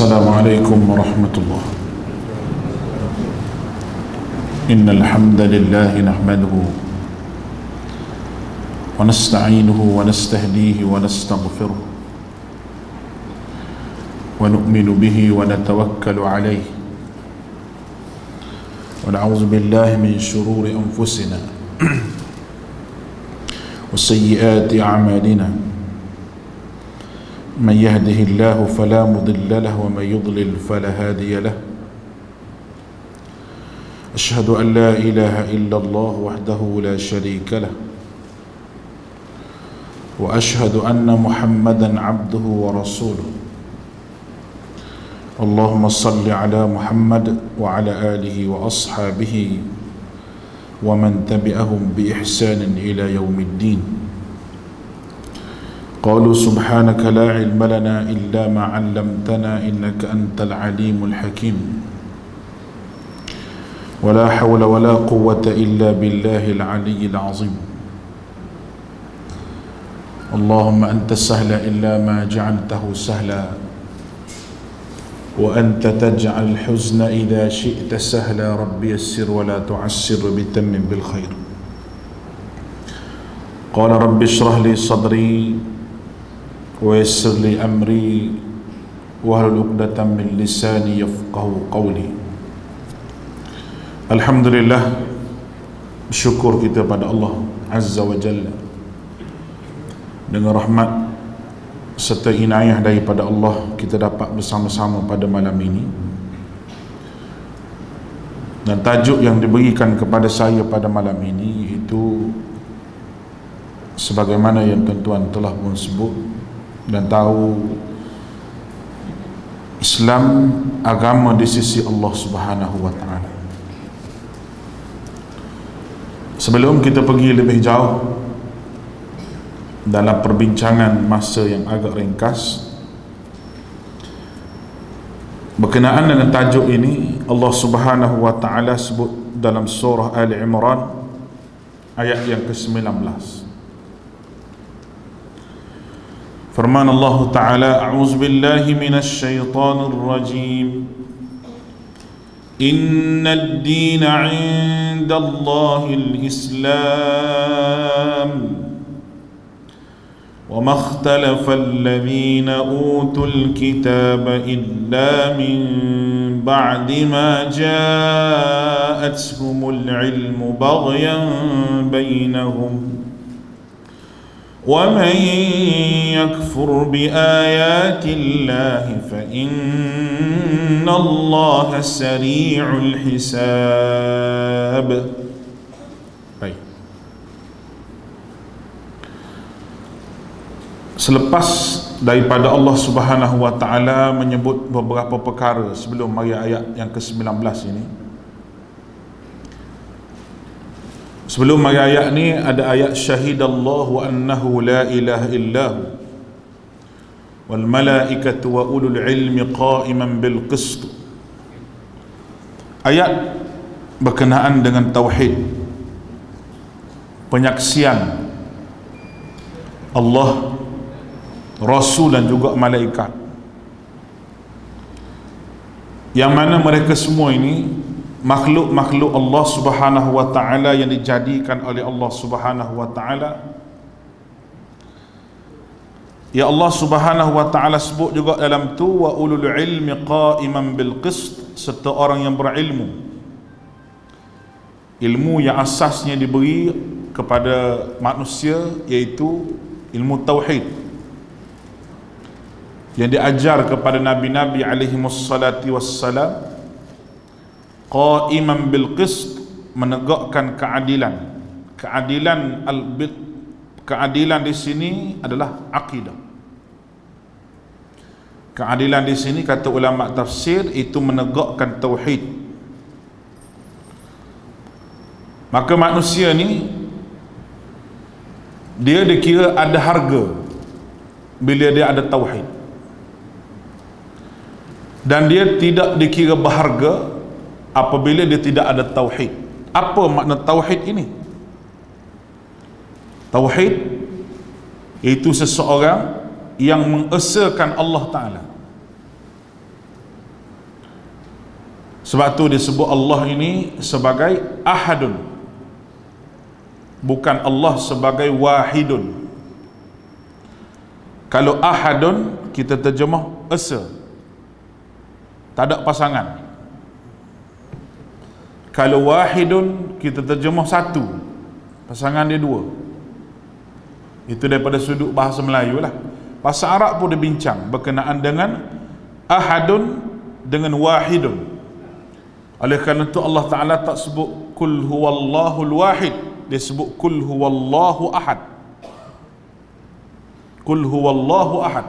السلام عليكم ورحمة الله. إن الحمد لله نحمده ونستعينه ونستهديه ونستغفره ونؤمن به ونتوكل عليه ونعوذ بالله من شرور أنفسنا وسيئات أعمالنا. من يهده الله فلا مضل له ومن يضلل فلا هادي له. أشهد أن لا إله إلا الله وحده لا شريك له وأشهد أن محمدا عبده ورسوله. اللهم صل على محمد وعلى آله وأصحابه ومن تبعهم بإحسان إلى يوم الدين. قالوا سبحانك لا علم لنا إلا ما علمتنا إنك أنت العليم الحكيم. ولا حول ولا قوة إلا بالله العلي العظيم. اللهم أنت سهل إلا ما جعلته سهلا وأنت تجعل الحزن إذا شئت سهلا. رب يسر ولا تعسر بتمم بالخير. قال رب اشرح لي صدري ويسر لي أمري واحلل عقدة من لساني يفقهوا قولي. Alhamdulillah, bersyukur kita pada Allah Azza wa Jalla dengan rahmat serta inayah daripada Allah kita dapat bersama-sama pada malam ini. Dan tajuk yang diberikan kepada saya pada malam ini iaitu sebagaimana yang tuan-tuan telah pun sebut dan tahu, Islam agama di sisi Allah Subhanahu wa taala. Sebelum kita pergi lebih jauh dalam perbincangan masa yang agak ringkas berkenaan dengan tajuk ini, Allah Subhanahu wa taala sebut dalam surah Ali Imran ayat yang ke-19. Firman Allah Ta'ala, A'udzu billahi minasy syaithanir rajim. Innad dina 'indallahil Islam. Wa ma ikhtalafal ladzina utul kitaba illa min ba'di ma ja'atuhumul 'ilmu baghyan bainahum. وَمَنْ يَكْفُرْ بِآيَاتِ اللَّهِ فَإِنَّ اللَّهَ سَرِيعُ الْحِسَابِ. Baik. Selepas daripada Allah Subhanahu wa taala menyebut beberapa perkara sebelum ayat yang ke-19 ini. Sebelum ayat ni ada ayat syahidallahu annahu la ilaha illahu wal malaikatu wa ulul ilmi qa'iman bil qist. Ayat berkenaan dengan tauhid, penyaksian Allah, Rasul dan juga malaikat, yang mana mereka semua ini makhluk-makhluk Allah Subhanahu wa taala yang dijadikan oleh Allah Subhanahu wa taala. Ya Allah Subhanahu wa taala sebut juga dalam tu wa ulul ilmi qa'iman bil qist, serta orang yang berilmu, ilmu yang asasnya diberi kepada manusia iaitu ilmu tauhid yang diajar kepada nabi-nabi alaihi wassalatu wassalam. Qa'iman bil qist, menegakkan keadilan. Keadilan di sini adalah akidah. Keadilan di sini kata ulama tafsir itu menegakkan tauhid. Maka manusia ni dia dikira ada harga bila dia ada tauhid, dan dia tidak dikira berharga apabila dia tidak ada tauhid. Apa makna tauhid ini? Tauhid iaitu seseorang yang mengesakan Allah Ta'ala, Sebab tu disebut Allah ini sebagai ahadun, bukan Allah sebagai wahidun. Kalau ahadun kita terjemah esa, tak ada pasangan. Kalau wahidun kita terjemah satu, pasangan dia dua. Itu daripada sudut bahasa Melayu lah. Bahasa Arab pun dia bincang berkenaan dengan ahadun dengan wahidun. Oleh kerana itu Allah Ta'ala tak sebut kul huwallahul wahid, dia sebut kul huwallahu ahad. Kul huwallahu ahad.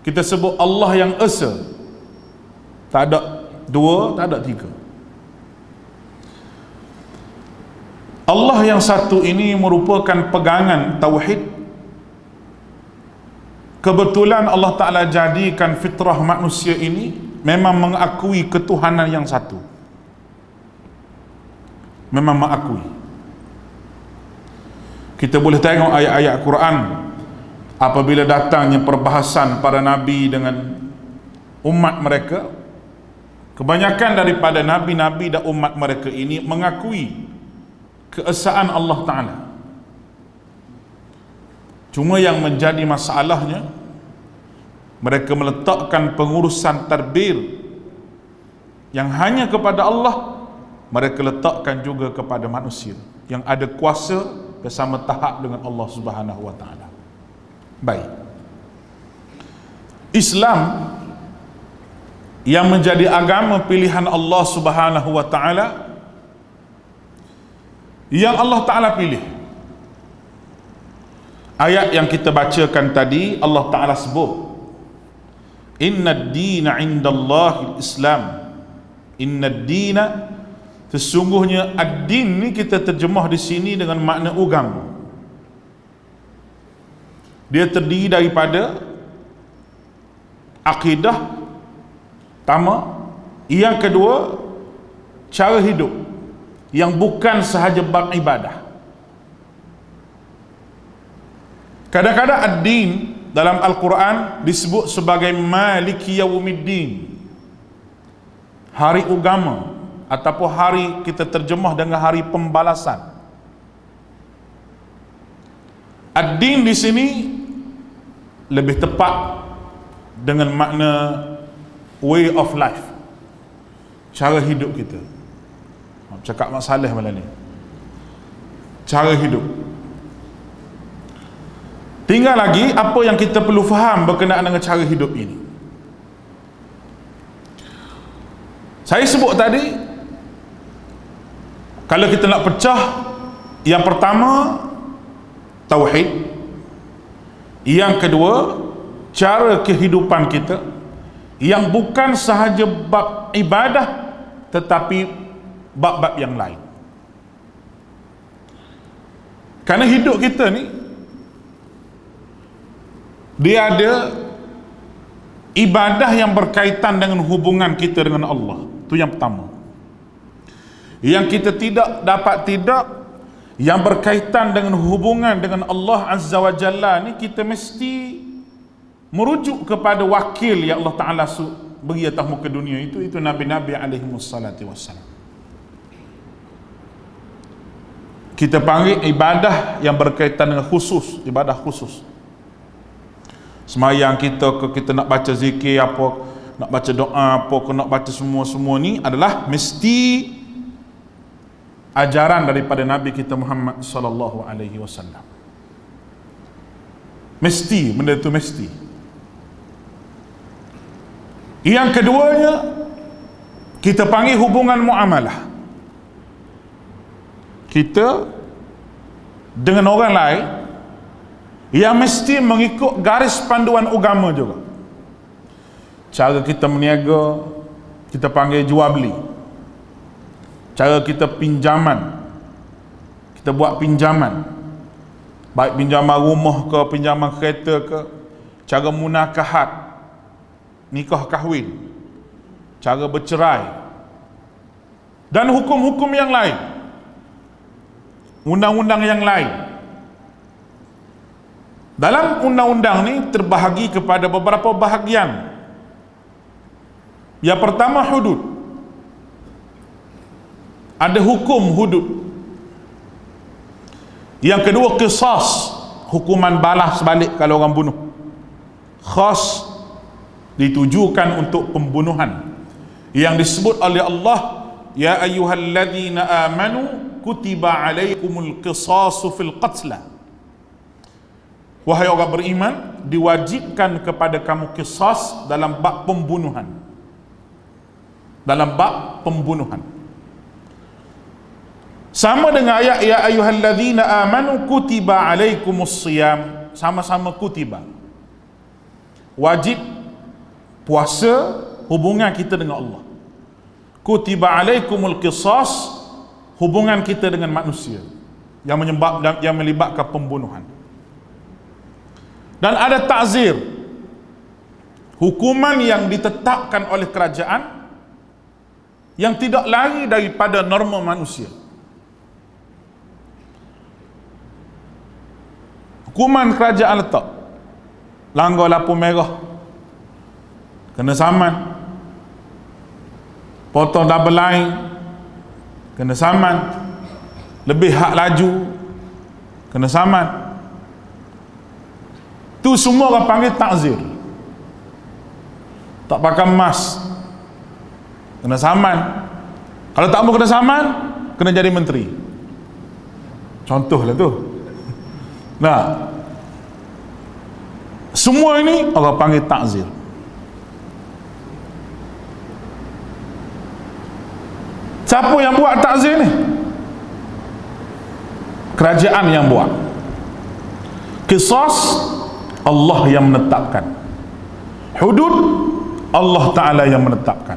Kita sebut Allah yang esa, tak ada dua, tak ada tiga. Allah yang satu ini merupakan pegangan tauhid. Kebetulan Allah Ta'ala jadikan fitrah manusia ini memang mengakui ketuhanan yang satu. Memang mengakui. Kita boleh tengok ayat-ayat Quran apabila datangnya perbahasan para nabi dengan umat mereka. Kebanyakan daripada nabi-nabi dan umat mereka ini mengakui keesaan Allah Ta'ala. Cuma yang menjadi masalahnya, mereka meletakkan pengurusan tadbir yang hanya kepada Allah, mereka letakkan juga kepada manusia yang ada kuasa bersama tahap dengan Allah Subhanahu wa Ta'ala. Baik, Islam yang menjadi agama pilihan Allah Subhanahu wa Ta'ala, yang Allah Ta'ala pilih. Ayat yang kita bacakan tadi, Allah Ta'ala sebut inna ad-dina indallahi Islam. Inna ad-dina, sesungguhnya ad-din ni kita terjemah di sini dengan makna agama. Dia terdiri daripada akidah pertama, yang kedua cara hidup yang bukan sahaja bab ibadah. Kadang-kadang ad-din dalam Al-Quran disebut sebagai Maliki Yawmiddin, hari agama, ataupun hari kita terjemah dengan hari pembalasan. Ad-din di sini lebih tepat dengan makna way of life, cara hidup kita. Cakap masalah malam ni, cara hidup. Tinggal lagi apa yang kita perlu faham berkenaan dengan cara hidup ini. Saya sebut tadi, kalau kita nak pecah, yang pertama tauhid, yang kedua cara kehidupan kita yang bukan sahaja bab ibadah tetapi bab-bab yang lain. Kerana hidup kita ni dia ada ibadah yang berkaitan dengan hubungan kita dengan Allah. Itu yang pertama. Yang kita tidak yang berkaitan dengan hubungan dengan Allah Azza wa Jalla ni, kita mesti merujuk kepada wakil yang Allah Ta'ala beri atas muka dunia itu Nabi-Nabi alaihimussalatu wassalam. Kita panggil ibadah yang berkaitan dengan khusus, ibadah khusus. Semayang kita nak baca zikir apa, nak baca doa apa, nak baca semua ni adalah mesti ajaran daripada Nabi kita Muhammad sallallahu alaihi wasallam. Mesti, benda itu mesti. Yang keduanya kita panggil hubungan muamalah. Kita dengan orang lain yang mesti mengikut garis panduan agama juga. Cara kita berniaga, kita panggil jual beli. Cara kita pinjaman, kita buat pinjaman, baik pinjaman rumah ke, pinjaman kereta ke, cara munakahat, nikah kahwin, cara bercerai, dan hukum-hukum yang lain, undang-undang yang lain. Dalam undang-undang ni terbahagi kepada beberapa bahagian. Yang pertama hudud. Ada hukum hudud. Yang kedua qisas, hukuman balas balik kalau orang bunuh. Khas ditujukan untuk pembunuhan yang disebut oleh Allah, ya ayyuhalladzina amanu kutiba alaikumul qisasu fil qatla. Wahai orang beriman, diwajibkan kepada kamu qisas dalam bab pembunuhan. Dalam bab pembunuhan. Sama dengan ayat ya ayyuhalladzina amanu kutiba alaikumus shiyam, sama-sama kutiba. Wajib puasa, hubungan kita dengan Allah. Kutiba alaikumul qisas, hubungan kita dengan manusia yang melibatkan pembunuhan. Dan ada ta'zir, hukuman yang ditetapkan oleh kerajaan yang tidak lari daripada norma manusia. Hukuman kerajaan letak, langgar lampu merah kena saman, potong double line kena saman, lebih hak laju kena saman. Tu semua orang panggil ta'zir. Tak pakai emas kena saman. Kalau tak mau kena saman, kena jadi menteri. Contohlah tu. Nah, semua ini orang panggil ta'zir. Siapa yang buat ta'zir ni? Kerajaan yang buat. Qisas, Allah yang menetapkan. Hudud, Allah Ta'ala yang menetapkan.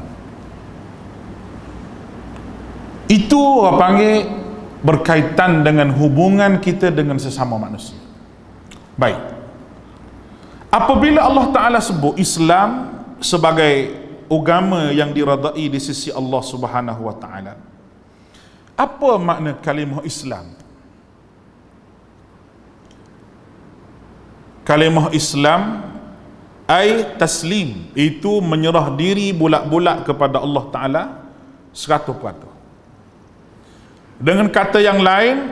Itu orang panggil berkaitan dengan hubungan kita dengan sesama manusia. Baik, apabila Allah Ta'ala sebut Islam sebagai agama yang diradai di sisi Allah Subhanahu wa Ta'ala, apa makna kalimah Islam? Kalimah Islam ai taslim, itu menyerah diri bulat-bulat kepada Allah Ta'ala 100%. Dengan kata yang lain,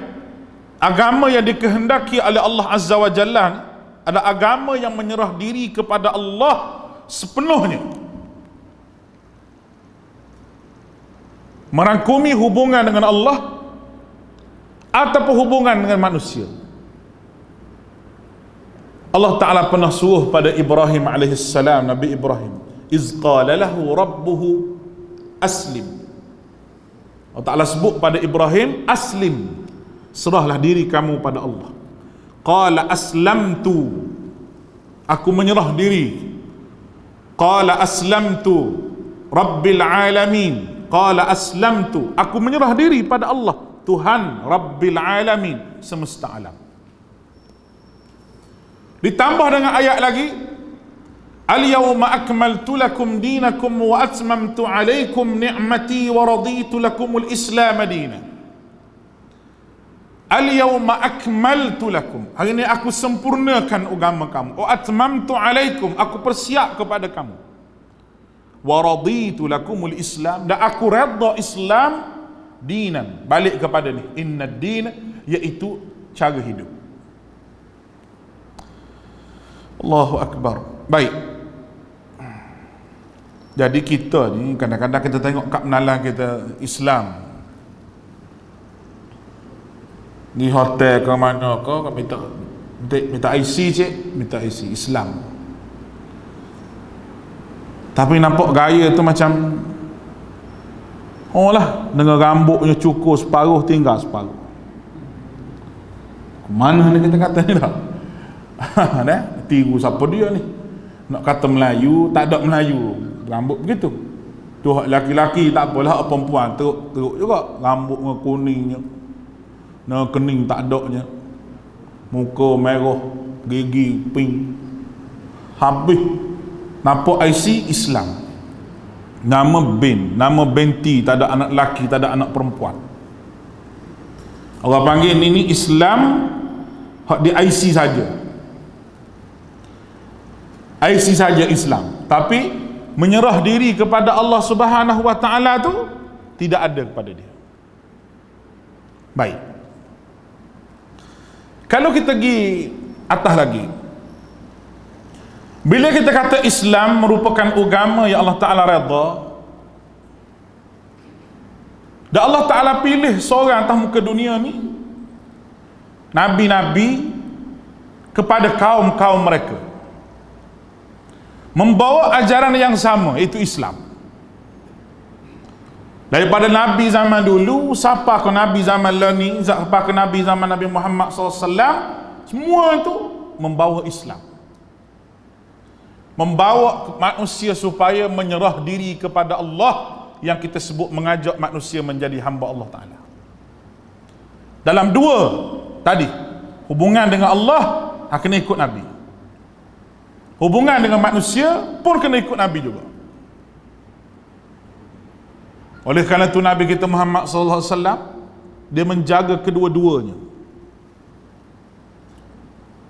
agama yang dikehendaki oleh Allah Azza wa Jalla adalah agama yang menyerah diri kepada Allah sepenuhnya, merangkumi hubungan dengan Allah ataupun hubungan dengan manusia. Allah Ta'ala pernah suruh pada Ibrahim alaihissalam, Nabi Ibrahim, iz qala lahu rabbuhu aslim. Allah Ta'ala sebut pada Ibrahim, aslim, serahlah diri kamu pada Allah. Qala aslamtu, aku menyerah diri. Qala aslamtu rabbil alamin. Qala aslamtu, aku menyerah diri pada Allah, Tuhan Rabbil alamin, semesta alam. Ditambah dengan ayat lagi, al-yawma akmaltu lakum dinakum wa atmamtu alaikum ni'mati wa raditu lakumul islam madina. Al-yawma akmaltu lakum, hari ini aku sempurnakan agama kamu. Wa atmamtu alaikum, aku persiap kepada kamu. Wa raditu lakumul islam, dan aku redha Islam dinan, balik kepada ni, inna din, iaitu cara hidup. Allahu Akbar. Baik, jadi kita ni kadang-kadang kita tengok kad penalang kita Islam di hotel ke mana ke, minta IC cik, minta IC Islam, tapi nampak gaya tu macam oh lah, dengan rambutnya cukur separuh, tinggal separuh. Mana ni kita kata ni tak? Tiru siapa dia ni? Nak kata Melayu, tak ada Melayu, rambut begitu. Tu laki-laki tak apalah, perempuan teruk juga, rambut dengan kuningnya, dengan kening tak adanya, muka merah, gigi pink, habis nampak IC Islam, nama bin, nama binti, tak ada anak laki, tak ada anak perempuan. Orang panggil ini Islam hak di IC saja, IC saja Islam, tapi menyerah diri kepada Allah Subhanahu wa taala tu tidak ada kepada dia. Baik. Kalau kita pergi atas lagi, bila kita kata Islam merupakan agama yang Allah Ta'ala redha, dan Allah Ta'ala pilih seorang atas muka dunia ni, Nabi-Nabi, kepada kaum-kaum mereka, membawa ajaran yang sama, iaitu Islam. Daripada Nabi zaman dulu siapa ke Nabi zaman ni, siapa ke Nabi zaman Nabi Muhammad SAW, semua itu membawa Islam, membawa manusia supaya menyerah diri kepada Allah, yang kita sebut mengajak manusia menjadi hamba Allah Ta'ala. Dalam dua tadi, hubungan dengan Allah kena ikut Nabi, hubungan dengan manusia pun kena ikut Nabi juga. Oleh kerana itu Nabi kita Muhammad SAW, dia menjaga kedua-duanya.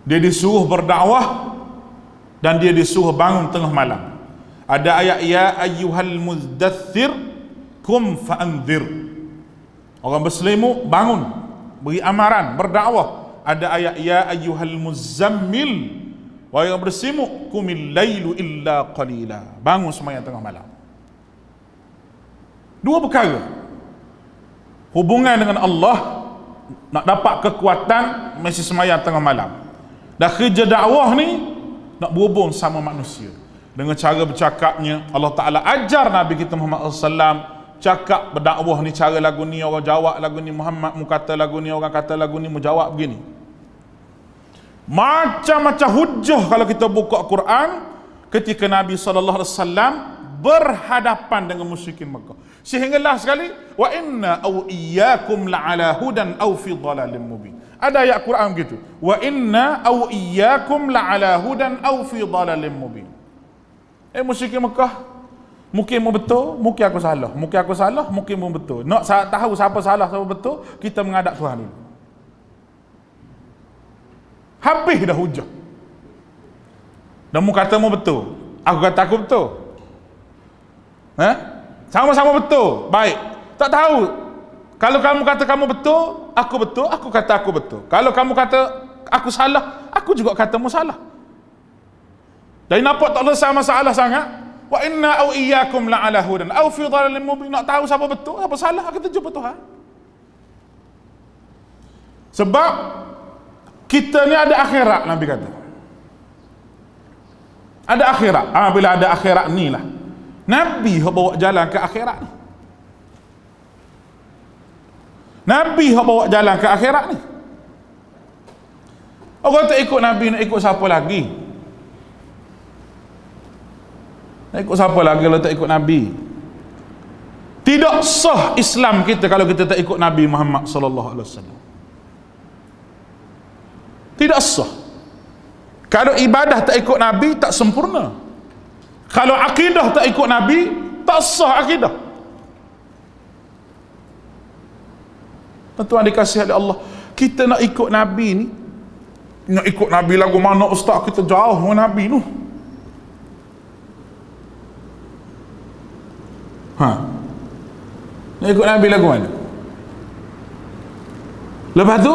Dia disuruh berdakwah dan dia disuruh bangun tengah malam. Ada ayat ya ayyuhal muzdaththir kum fa'anzir, orang berselimut bangun, beri amaran, berdakwah. Ada ayat ya ayyuhal muzammil, wahai yang berselimut, qumil lailu illa qalila, bangun sembahyang tengah malam. Dua perkara, hubungan dengan Allah, nak dapat kekuatan mesti sembahyang tengah malam, dan kerja dakwah ni nak berhubung sama manusia. Dengan cara bercakapnya, Allah Ta'ala ajar Nabi kita Muhammad SAW cakap berdakwah ni, cara lagu ni orang jawab lagu ni, Muhammad mu kata lagu ni, orang kata lagu ni, mu jawab begini. Macam-macam hujah kalau kita buka Quran ketika Nabi SAW berhadapan dengan musyrikin Mekah, sehinggalah sekali wa inna aw iyyakum la'ala hudan aw fi dhalalin mubin. Ada ayat Quran begitu, wa inna aw iyyakum la'ala hudan aw fi dhalalin mubin. Musyrikin Mekah, mungkin mu betul, mungkin aku salah, mungkin aku salah, mungkin mu betul. Nak tahu siapa salah siapa betul, kita menghadap Tuhan dulu. Habis dah hujah. Dan mu kata mu betul, aku kata aku betul. Sama-sama betul, baik. Tak tahu, kalau kamu kata kamu betul, aku kata aku betul. Kalau kamu kata aku salah, aku juga kata mu salah. Dan nampak tak selesai masalah sangat. Wa inna aw iyyakum la'ala hudan aw fi dhalalin mubin. Nak tahu siapa betul, siapa salah, kita jumpa Tuhan. Sebab kita ni ada akhirat, Nabi kata. Ada akhirat. Bila ada akhirat ni lah Nabi bawa jalan ke akhirat ni. Nabi bawa jalan ke akhirat ni. Orang tak ikut Nabi, nak ikut siapa lagi? Nak ikut siapa lagi kalau tak ikut Nabi? Tidak sah Islam kita kalau kita tak ikut Nabi Muhammad sallallahu alaihi wasallam. Tidak sah. Kalau ibadah tak ikut Nabi, tak sempurna. Kalau akidah tak ikut Nabi, tak sah akidah. Tuan dikasihi oleh Allah, kita nak ikut Nabi ni, nak ikut Nabi lagu mana ustaz, kita jauh dengan Nabi tu. Nak ikut Nabi lagu mana? Lepas tu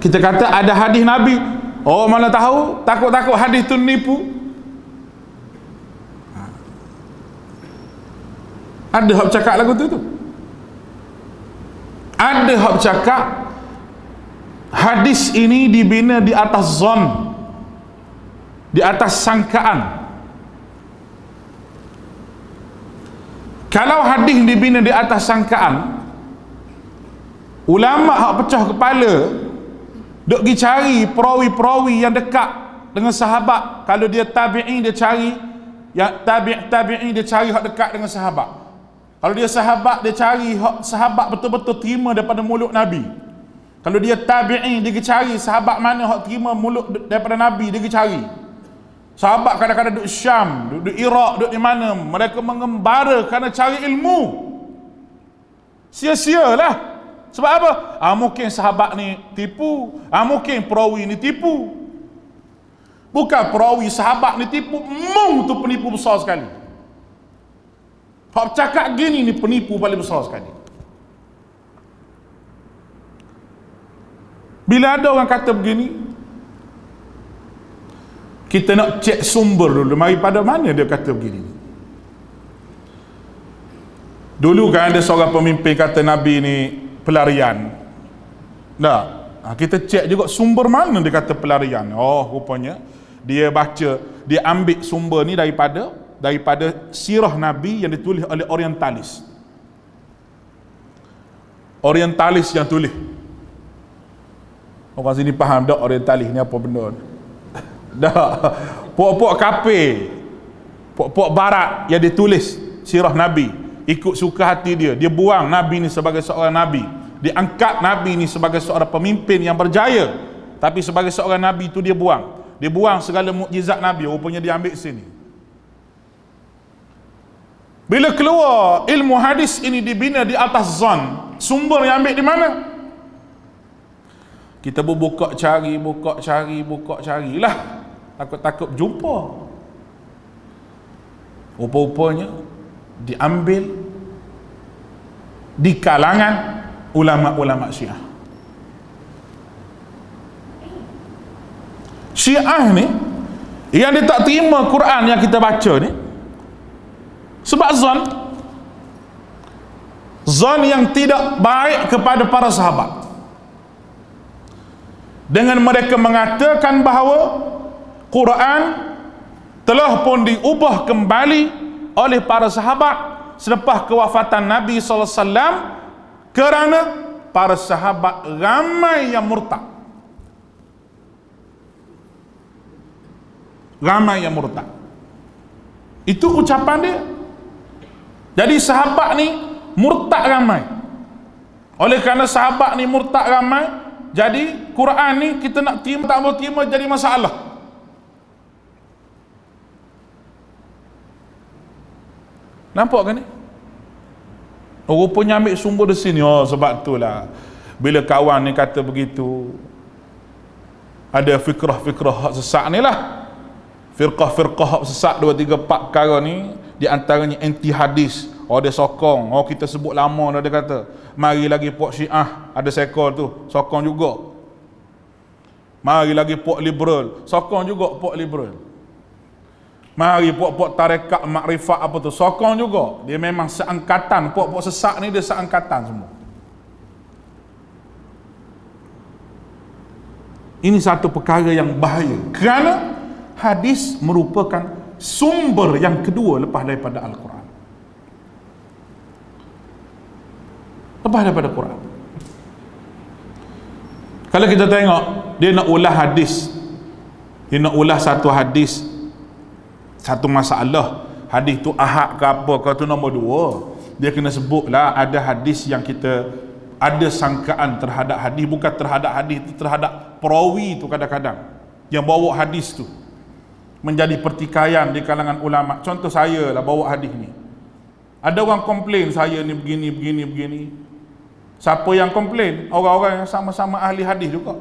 kita kata ada hadis Nabi, oh mana tahu, takut-takut hadis tu nipu. Ada hak cakap lagu tu. Ada hak cakap hadis ini dibina di atas zon, di atas sangkaan. Kalau hadis dibina di atas sangkaan, ulama hak pecah kepala duk pergi cari perawi-perawi yang dekat dengan sahabat. Kalau dia tabi'in, dia cari yang tabi'in, dia cari hak dekat dengan sahabat. Kalau dia sahabat, dia cari sahabat betul-betul terima daripada mulut Nabi. Kalau dia tabi'in, dia cari sahabat mana hak terima mulut daripada Nabi, dia cari. Sahabat kadang-kadang duduk Syam, duduk Iraq, duduk di mana, mereka mengembara kerana cari ilmu. Sia-sialah. Sebab apa? Mungkin sahabat ni tipu, mungkin perawi ni tipu. Bukan perawi, sahabat ni tipu, tu penipu besar sekali. Hak cakap gini ni penipu paling besar sekali. Bila ada orang kata begini, kita nak cek sumber dulu, daripada mana dia kata begini. Dulu kan ada seorang pemimpin kata Nabi ni pelarian. Kita cek juga sumber mana dia kata pelarian. Oh, rupanya dia baca, dia ambil sumber ni daripada sirah Nabi yang ditulis oleh orientalis. Orientalis yang tulis. Orang sini faham tak orientalis ni apa benda? Dah. Puak-puak kafir, puak-puak barat yang ditulis sirah Nabi, ikut suka hati dia. Dia buang Nabi ni sebagai seorang Nabi. Dia angkat Nabi ni sebagai seorang pemimpin yang berjaya. Tapi sebagai seorang Nabi tu dia buang. Dia buang segala mukjizat Nabi. Rupanya dia ambil sini. Bila keluar ilmu hadis ini dibina di atas zon, sumber yang ambil di mana? Kita buka cari lah. Takut-takut jumpa. Rupa-rupanya diambil di kalangan ulama-ulama Syiah. Syiah ni yang dia tak terima Quran yang kita baca ni sebab zon yang tidak baik kepada para sahabat. Dengan mereka mengatakan bahawa Quran telah pun diubah kembali oleh para sahabat selepas kewafatan Nabi SAW kerana para sahabat ramai yang murtad. Ramai yang murtad. Itu ucapan dia. Jadi sahabat ni murtad ramai. Oleh kerana sahabat ni murtad ramai, jadi Quran ni kita nak terima tak mau terima jadi masalah. Nampak kan ni? Rupanya ambil sumber di sini. Oh, sebab itulah bila kawan ni kata begitu, ada fikrah-fikrah hak sesat ni lah. Firqah-firqah hak sesat 2, 3, 4 perkara ni, di antaranya anti hadis. Oh, dia sokong. Oh, kita sebut lama dah dia kata. Mari lagi puak Syiah ada sekol tu, sokong juga. Mari lagi puak liberal, sokong juga puak liberal. Mari puak-puak tarekat makrifat apa tu, sokong juga. Dia memang seangkatan. Puak-puak sesat ni dia seangkatan semua. Ini satu perkara yang bahaya, kerana hadis merupakan sumber yang kedua lepas daripada Al-Quran. Lepas daripada Quran. Kalau kita tengok, dia nak ulah hadis, dia nak ulah satu hadis, satu masalah, hadis tu ahad ke apa ke, tu nombor 2. Dia kena sebutlah ada hadis yang kita ada sangkaan terhadap hadis, bukan terhadap hadis tu, terhadap perawi tu kadang-kadang yang bawa hadis tu menjadi pertikaian di kalangan ulama. Contoh saya lah bawa hadis ni, ada orang komplain saya ni begini. Siapa yang komplain? Orang-orang yang sama-sama ahli hadis juga.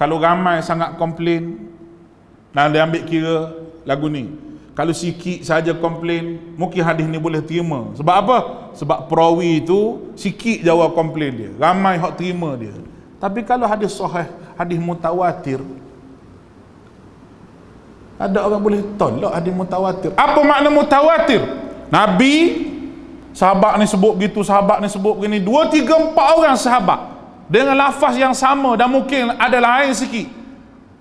Kalau ramai sangat komplain, nah dia ambil kira lagu ni. Kalau sikit saja komplain, mungkin hadis ni boleh terima. Sebab apa? Sebab perawi tu sikit jawab komplain dia, ramai hak terima dia. Tapi kalau hadis sahih, hadis mutawatir, ada orang boleh tolak hadis mutawatir. Apa makna mutawatir? Nabi, sahabat ni sebut begitu, sahabat ni sebut begini, 2, 3, 4 orang sahabat dengan lafaz yang sama, dan mungkin ada lain sikit,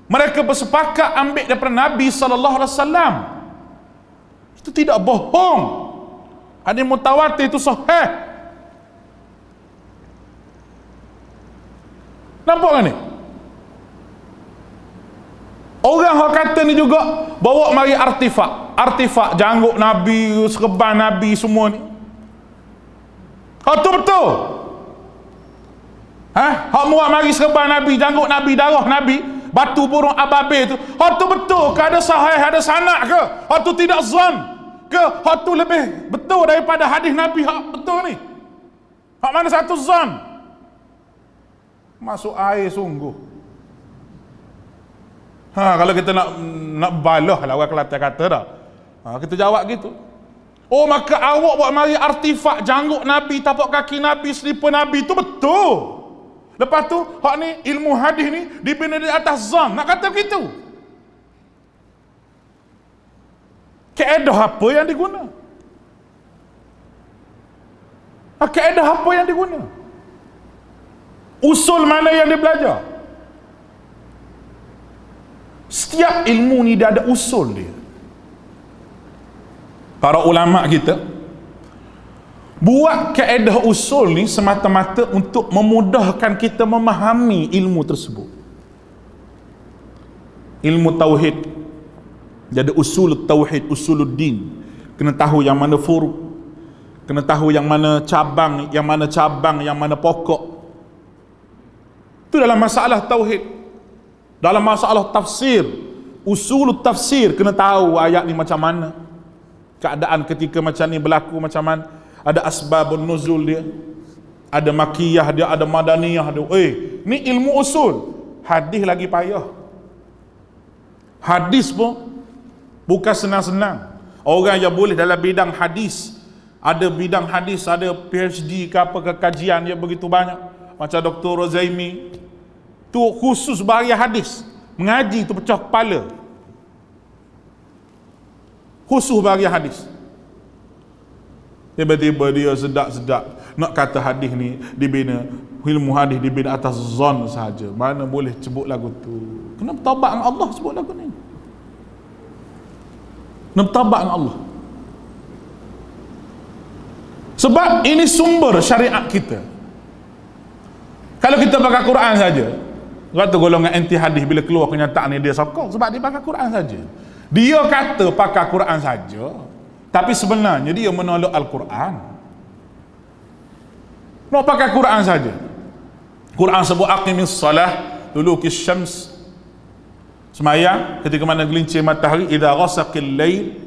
mereka bersepakat ambil daripada Nabi SAW. Itu tidak bohong. Hadis mutawatir itu sahih. Nampak kan ni? Orang yang kata ni juga bawa mari artifak janggut Nabi, serban Nabi, semua ni. Hak tu betul? Hak muat mari serban Nabi, janggut Nabi, darah Nabi, batu burung ababil tu, hak tu betul ke? Ada sahih, ada sanad ke? Hak tu tidak zon ke? Hak tu lebih betul daripada hadis Nabi hak betul ni? Hak mana satu zon? Masuk air sungguh. Kalau kita nak balah lah orang Kelantan kata dah. Kita jawab gitu. Oh, maka awak buat mari artifak janggut Nabi, tapak kaki Nabi, selipar Nabi, itu betul. Lepas tu hak ni ilmu hadis ni dibina di atas zon. Nak kata begitu? Kaedah apa yang diguna? Kaedah apa yang diguna? Usul mana yang dia belajar? Setiap ilmu ni dia ada usul dia. Para ulama kita buat kaedah usul ni semata-mata untuk memudahkan kita memahami ilmu tersebut. Ilmu tauhid, dia ada usul tauhid, usuluddin. Kena tahu yang mana furu', kena tahu yang mana cabang, yang mana pokok. Itu dalam masalah tauhid. Dalam masalah tafsir, usul tafsir, kena tahu ayat ni macam mana, keadaan ketika macam ni berlaku macam mana, ada asbabun nuzul dia, ada makiyah dia, ada madaniyah dia. Ni ilmu usul. Hadis lagi payah. Hadis pun bukan senang-senang. Orang yang boleh dalam bidang hadis, ada bidang hadis, ada PhD ke apa ke, kajian dia begitu banyak. Macam Dr. Rozaimi tu khusus bahagian hadis, mengaji tu pecah kepala, khusus bahagian hadis. Tiba-tiba dia sedap-sedap nak kata hadis ni dibina, ilmu hadis dibina atas zon sahaja. Mana boleh sebut lagu tu? Kena bertaubat dengan Allah sebut lagu ni. Kena bertaubat dengan Allah. Sebab ini sumber syariat kita. Kalau kita pakai Quran saja, kata golongan anti hadis bila keluar kenyataan ni dia sokong sebab dia pakai Quran saja. Dia kata pakai Quran saja, tapi sebenarnya dia menolak Al-Quran. Nak pakai Quran saja. Quran sebut aqimis salah dulukis syams, semayang ketika mana gelincir matahari, idza ghasaqil lail,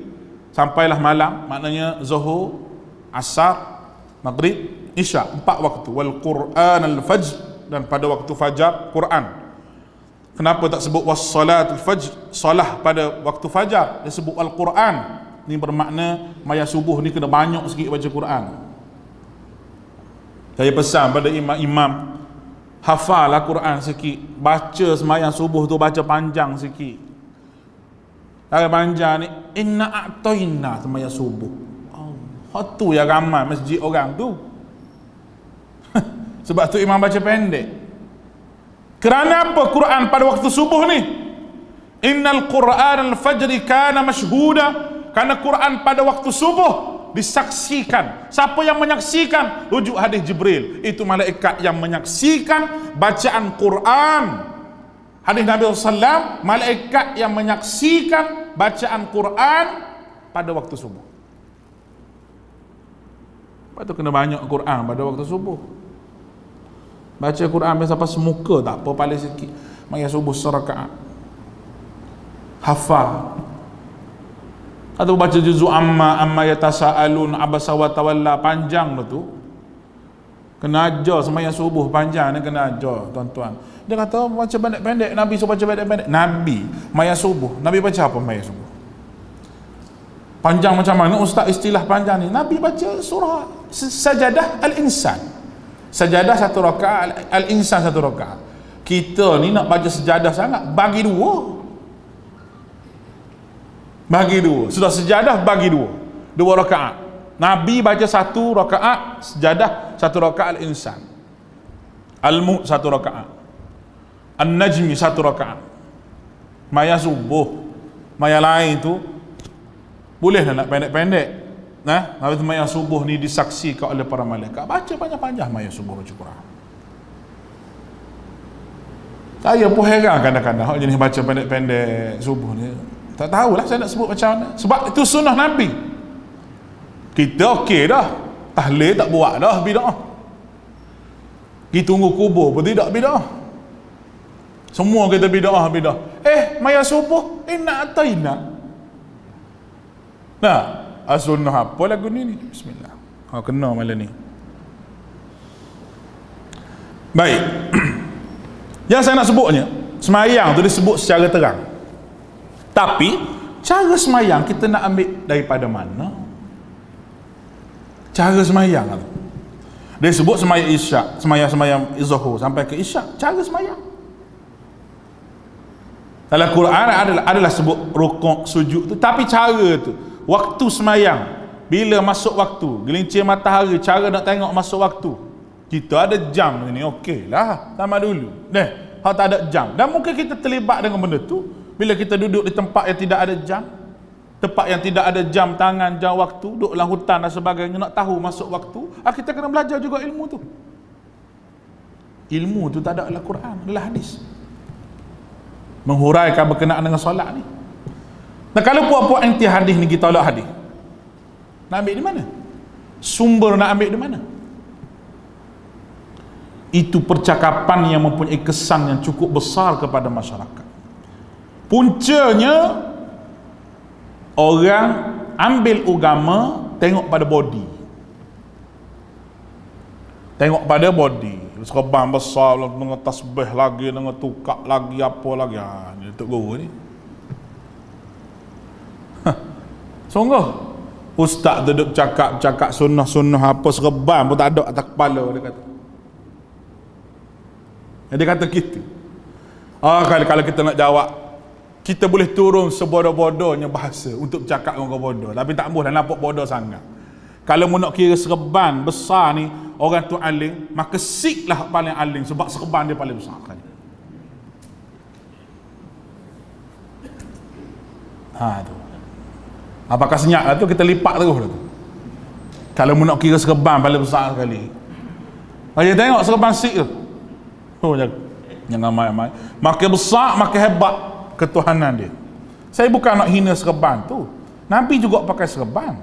sampailah malam, maknanya zuhur, asar, maghrib, isya, 4 waktu. Wal Quran al-fajr, dan pada waktu fajar Quran. Kenapa tak sebut was-salatul fajr, salah pada waktu fajar, dia sebut Al-Quran. Ni bermakna maya subuh ni kena banyak sikit baca Quran. Saya pesan pada imam-imam, hafallah Quran sikit, baca semayang subuh tu baca panjang sikit. Kalau panjang ni inna a'tayna semayang subuh. Hak tu yang ramai masjid orang tu. Sebab tu imam baca pendek. Kerana apa Quran pada waktu subuh ni? Innal Quran al-fajri kana mashhuda. Karena Quran pada waktu subuh disaksikan. Siapa yang menyaksikan? Rujuk hadis Jibril. Itu malaikat yang menyaksikan bacaan Quran. Hadis Nabi SAW, malaikat yang menyaksikan bacaan Quran pada waktu subuh. Lepas tu kena banyak Quran pada waktu subuh. Baca Quran biasa pas semuka tak apa, paling sikit. Maya subuh serakaat. Hafal. Atau baca juzuk amma yatasaalun abasa wa tawalla, panjang tu. Kena ajar sembahyang subuh panjang ni, kena ajar tuan-tuan. Dia kata baca pendek-pendek, Nabi suruh baca pendek-pendek. Nabi maya subuh, Nabi baca apa maya subuh? Panjang macam mana ustaz istilah panjang ni? Nabi baca surah Sajadah Al-Insan. Sajadah 1 rakaat, Al-Insan 1 rakaat. Kita ni nak baca sejadah sangat, bagi 2. Bagi 2. Sudah sejadah bagi 2. 2 rakaat. Nabi baca 1 rakaat sejadah, 1 rakaat Al-Insan. Al-Mulk 1 rakaat. An-Najmi 1 rakaat. Maya subuh. Maya lain tu boleh nak pendek-pendek. Nah, Nabi maya subuh ni disaksikan oleh para malaikat. Baca panjang-panjang maya subuh baca Quran. Saya pun heran kadang-kadang hak jenis baca pendek-pendek subuh ni. Tak tahulah saya nak sebut macam mana. Sebab itu sunnah Nabi. Kita okey dah. Tahlil tak buat dah bid'ah. Kita tunggu kubur pun tidak bid'ah. Semua kita bid'ah. Maya subuh inna ataina. Nah, sunnah apa lagu ni? Bismillah. Kena malam ni. Baik. Yang saya nak sebutnya, semayang tu disebut secara terang. Tapi cara semayang kita nak ambil daripada mana? Cara semayang tu. Dia sebut semayang isyak, semayang zuhur sampai ke isyak, cara semayang. Dalam Quran adalah sebut rukuk, sujud tu, tapi cara tu, waktu semayang, bila masuk waktu, gelincir matahari, cara nak tengok masuk waktu. Kita ada jam ni, okey lah, sama dulu. Hak tak ada jam. Dan mungkin kita terlibat dengan benda tu bila kita duduk di tempat yang tidak ada jam, tempat yang tidak ada jam tangan, jam waktu, duduk dalam hutan dan sebagainya, nak tahu masuk waktu, kita kena belajar juga ilmu tu. Ilmu tu tak ada dalam Quran, adalah hadis. Menghuraikan berkenaan dengan solat ni. Dan kalau puak-puak anti hadis ni, kita tolak hadis, nak ambil di mana? Sumber nak ambil di mana? Itu percakapan yang mempunyai kesan yang cukup besar kepada masyarakat. Puncanya, orang ambil agama tengok pada body. Tengok pada body. Serban besar, dengan tasbih lagi, dengan tukak lagi, apa lagi. Ni Tok Guru ni. Sungguh. Ustaz duduk cakap sunnah-sunnah apa, serban pun tak ada atas kepala, dia kata. Dia kata gitu. Kalau kita nak jawab, kita boleh turun sebodoh-bodohnya bahasa untuk bercakap dengan orang bodoh, tapi tak boleh nampak bodoh sangat. Kalau nak kira serban besar ni, orang tu aling, maka Sikh lah paling aling, sebab serban dia paling besar kali. Tu. Apakah senyap lah tu, kita lipat terus lah tu. Kalau nak kira serban paling besar sekali. Dia tengok serban Sikh tu. Jangan main-main. Makin besar, makin hebat ketuhanan dia. Saya bukan nak hina serban tu. Nabi juga pakai serban.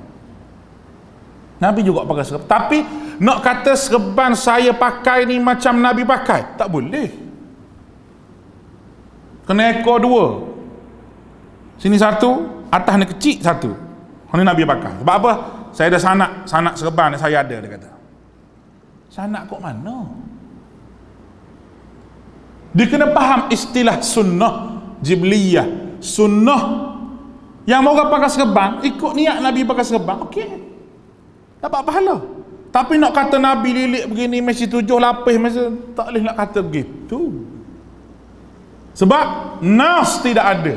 Tapi nak kata serban saya pakai ni macam Nabi pakai, tak boleh. Kena ekor dua. Sini satu, atas ni kecil satu. Ni Nabi pakai. Sebab apa? Saya ada sanak serban yang saya ada, dia kata. Sanak kok mana? Dia kena faham istilah sunnah jibliyah. Sunnah yang orang pakai serban, ikut niat Nabi pakai serban, okey, dapat pahala. Tapi nak kata Nabi lilik begini, mesti 7 lapis, mesti tak boleh nak kata begitu. Sebab nas tidak ada.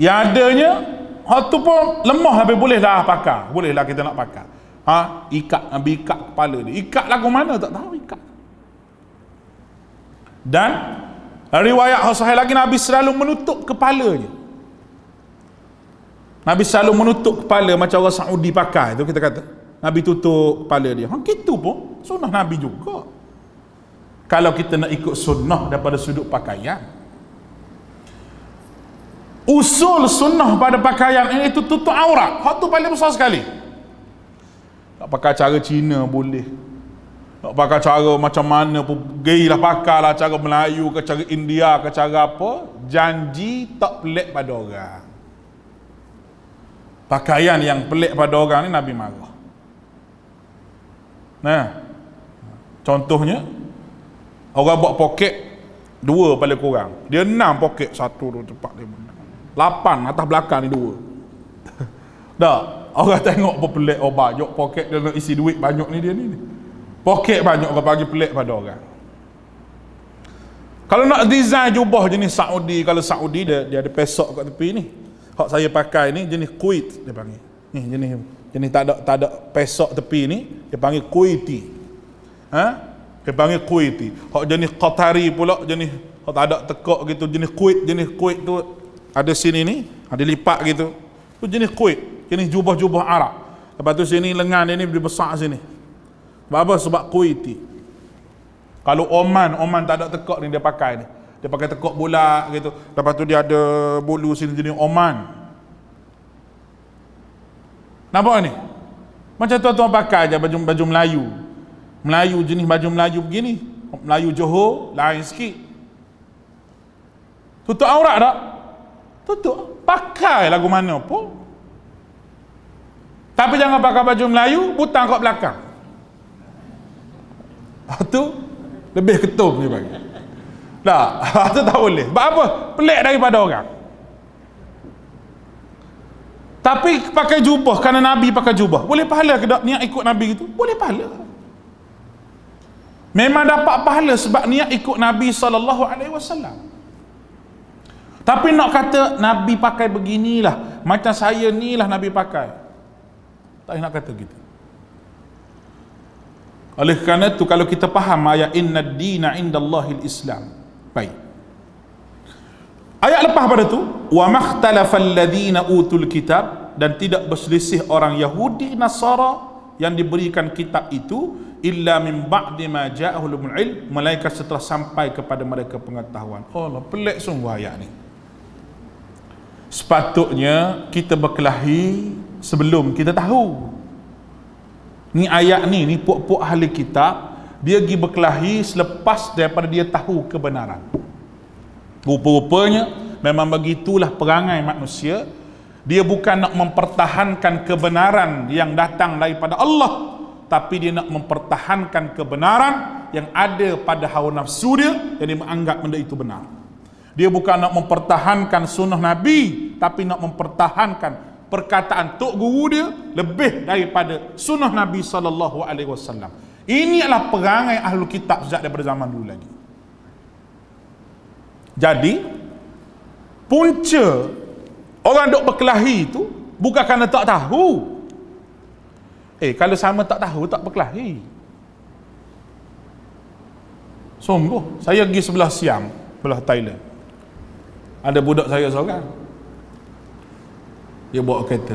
Yang adanya, hal tu pun lemah, habis bolehlah pakai. Bolehlah kita nak pakai. Nabi ikat kepala dia. Ikat lagu mana tak tahu, ikat. Dan riwayat sahih lagi, Nabi selalu menutup kepalanya. Nabi selalu menutup kepala macam orang Saudi pakai tu, kita kata. Nabi tutup kepala dia. Gitu pun sunnah Nabi juga. Kalau kita nak ikut sunnah daripada sudut pakaian. Usul sunnah pada pakaian ini itu tutup aurat. Hak tu paling besar sekali. Tak pakai cara Cina boleh. Tak pakai cara macam mana pun, gaylah pakailah cara Melayu ke cara India ke cara apa, janji tak pelik pada orang. Pakaian yang pelik pada orang ni Nabi marah. Contohnya, orang buat poket 2 paling kurang, dia 6 poket, 1, 2, 4, 5, 8 atas belakang ni 2. Dah, orang tengok apa pelik, banyak poket dia nak isi duit banyak ni dia ni. Poket banyak, orang bagi pelik pada orang. Kalau nak design jubah jenis Saudi, kalau Saudi dia ada pesok kat tepi ni. Hak saya pakai ni jenis Kuwait dia panggil. Ni jenis tak ada pesok tepi ni, dia panggil Kuwaiti. Dia panggil Kuwaiti. Hak jenis Qatari pula, jenis hak tak ada tekak gitu, jenis Kuwait tu ada sini ni, ada lipat gitu. Tu jenis Kuwait, jenis jubah-jubah Arab. Lepas tu sini lengan dia ni besar sini. Sebab apa? Sebab Kuwaiti. Kalau Oman tak ada tekak ni dia pakai ni. Dia pakai tekak bulat gitu. Lepas tu dia ada bulu sini jenis Oman. Nampak ni? Macam tuan-tuan pakai je baju Melayu. Melayu jenis baju Melayu begini. Melayu Johor lain sikit. Tutup aurat tak? Tutup. Pakai lagu mana pun. Tapi jangan pakai baju Melayu butang kat belakang. Tu lebih ketum dia bagi. Tu tak boleh. Sebab apa? Pelik daripada orang. Tapi pakai jubah kerana Nabi pakai jubah, boleh pahala ke tak niat ikut Nabi gitu? Boleh pahala. Memang dapat pahala sebab niat ikut Nabi SAW. Tapi nak kata Nabi pakai beginilah, macam saya ni lah Nabi pakai, tak nak kata gitu. Oleh kerana itu, kalau kita faham ayat inna ad-dina indallahil Islam, baik. Ayat lepas pada tu, wa makhtalafal ladzina utul kitab, dan tidak berselisih orang Yahudi Nasara yang diberikan kitab itu illa min ba'di ma ja'ahumul ilm, melainkan setelah sampai kepada mereka pengetahuan. Allah, pelik sungguh ayat ni. Sepatutnya kita berkelahi sebelum kita tahu. Ni ayat ni puak-puak ahli kitab, dia pergi berkelahi selepas daripada dia tahu kebenaran. Rupa-rupanya memang begitulah perangai manusia. Dia bukan nak mempertahankan kebenaran yang datang daripada Allah, tapi dia nak mempertahankan kebenaran yang ada pada hawa nafsu dia, yang dia menganggap benda itu benar. Dia bukan nak mempertahankan sunnah Nabi, tapi nak mempertahankan perkataan tok guru dia lebih daripada sunnah Nabi SAW. Ini adalah perangai ahlu kitab sejak daripada zaman dulu lagi. Jadi punca orang duk berkelahi itu bukan kerana tak tahu. Kalau sama tak tahu, tak berkelahi. Sungguh, saya pergi sebelah Siam, sebelah Thailand. Ada budak saya seorang, dia bawa kereta.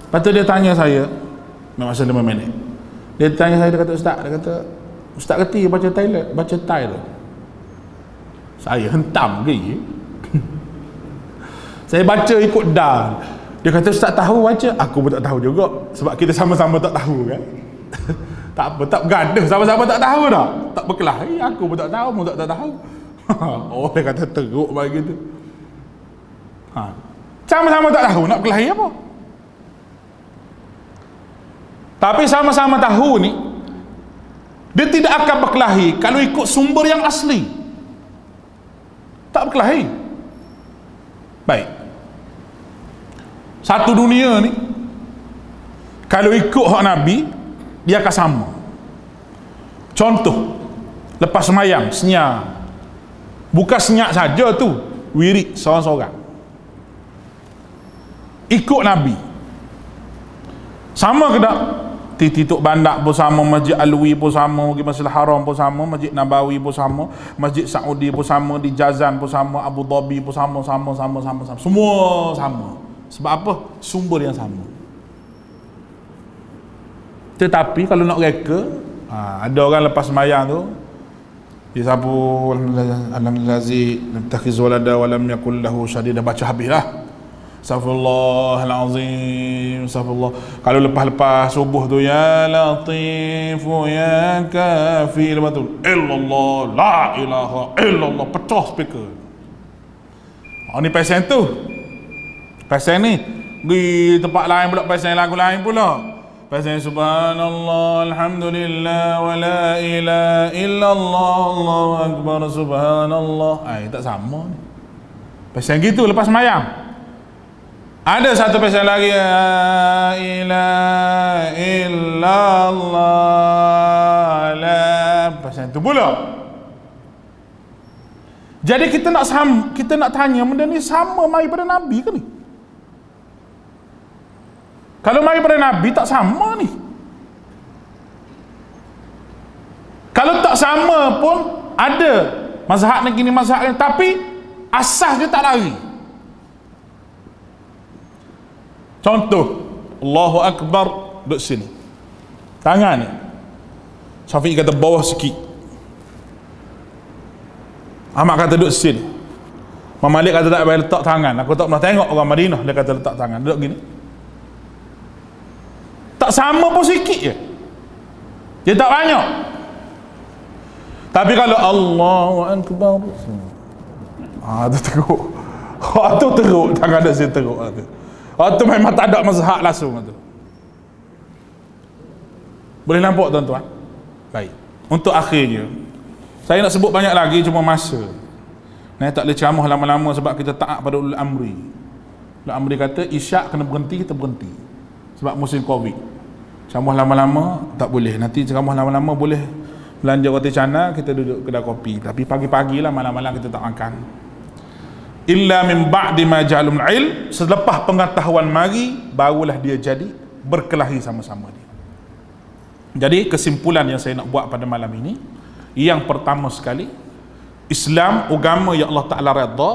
Lepas tu dia tanya saya, masa 5 minit, dia tanya saya, dia kata, Ustaz kerti baca Thailand, baca Thai tu? Saya hentam ke? Saya baca ikut dah. Dia kata, Ustaz tahu baca? Aku pun tak tahu juga, sebab kita sama-sama tak tahu kan. Tak apa, tak bergaduh, sama-sama tak tahu dah, tak berkelahi. Aku pun tak tahu, tak tahu. Oh, dia kata teruk bagi gitu. Sama-sama tak tahu, nak berkelahi apa? Tapi sama-sama tahu ni, dia tidak akan berkelahi kalau ikut sumber yang asli. Tak berkelahi. Baik. Satu dunia ni, kalau ikut hak Nabi, dia akan sama. Contoh, lepas semayang, senyap. Bukan senyap saja tu, wirid seorang-seorang. Ikut Nabi. Sama ke tak? Titik Bandak pun sama, Masjid Alwi pun sama, Masjidil Haram pun sama, Masjid Nabawi pun sama, Masjid Saudi pun sama, di Jazan pun sama, Abu Dhabi pun sama. Semua sama. Sebab apa? Sumber yang sama. Tetapi kalau nak reka, ada orang lepas sembahyang tu, dia sabu alhamdulillahi lam takhiz walada wa lam yakul lahu syadid, dah baca habis lah. Astaghfirullahalazim, astagfirullah. Kalau lepas subuh tu, ya latifu ya kafi, lepas tu illallah la ilaha illallah, pecah speaker. Ni pesen tu. Pesen ni di tempat lain pula, pesen lagu lain pula. Pesen subhanallah alhamdulillah wa la ilaha illallah Allahu akbar subhanallah. Tak sama ni. Pesen gitu lepas sembahyang. Ada satu pesen lagi, la ilaha illallah, la, pesen tu pula. Jadi kita nak tanya, benda ni sama mari pada Nabi ke ni? Kalau mari pada Nabi tak sama ni. Kalau tak sama pun ada mazhab ni gini, mazhab ni, tapi asas dia tak lari. Contoh, Allahu Akbar duduk sini, tangan ni Syafi'i kata bawah sikit, Ahmad kata duduk sini, Imam Malik kata tak payah letak tangan. Aku tak pernah tengok orang Madinah dia kata letak tangan, duduk gini. Tak sama pun sikit je, dia tak banyak. Tapi kalau Allahu Akbar, tu teruk. Tu teruk, tangan ada sini teruk tu. Tu memang tak ada mazhab langsung tu. Boleh nampak tuan-tuan? Baik. Untuk akhirnya, saya nak sebut banyak lagi, cuma masa. Tak boleh ceramah lama-lama sebab kita taat pada ulul amri. Lalu Amri kata isyak kena berhenti, kita berhenti sebab musim Covid. Ceramah lama-lama tak boleh. Nanti ceramah lama-lama boleh belanja roti canai, kita duduk kedai kopi. Tapi pagi-pagi lah, malam-malam kita tak makan. Illa min ba'di ma ja'alul ilm, selepas pengetahuan mari barulah dia jadi berkelahi sama-sama dia. Jadi kesimpulan yang saya nak buat pada malam ini, yang pertama sekali, Islam agama yang Allah Ta'ala redha,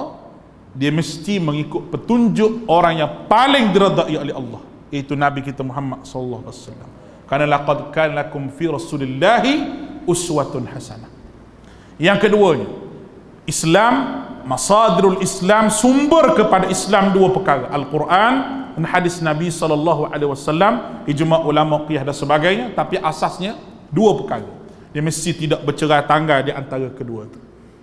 dia mesti mengikut petunjuk orang yang paling diredai oleh Allah, iaitu Nabi kita Muhammad sallallahu alaihi wasallam. Karena laqad kana lakum fi rasulillahi uswatun hasanah. Yang keduanya, Islam, masadirul Islam, sumber kepada Islam dua perkara, Al-Quran dan hadis Nabi sallallahu alaihi wasallam, ijma' ulama qiyah dan sebagainya. Tapi asasnya dua perkara, dia mesti tidak bercerai tanggai di antara kedua itu.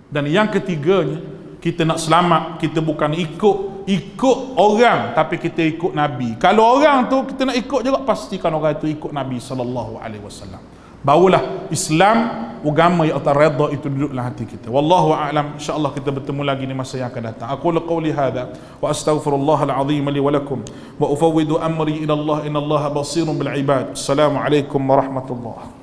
Dan yang ketiganya, kita nak selamat, kita bukan ikut orang, tapi kita ikut Nabi. Kalau orang tu kita nak ikut juga, pastikan orang itu ikut Nabi sallallahu alaihi wasallam. Barulah Islam, agama yang Allah redha itu duduk dalam hati kita. Wallahu a'lam. InsyaAllah kita bertemu lagi di masa yang akan datang. Aqulu qawli hadha wa astaghfirullahal azim li wa lakum wa ufawwidu amri ila Allah, innallaha basirun bil ibad. Assalamualaikum warahmatullahi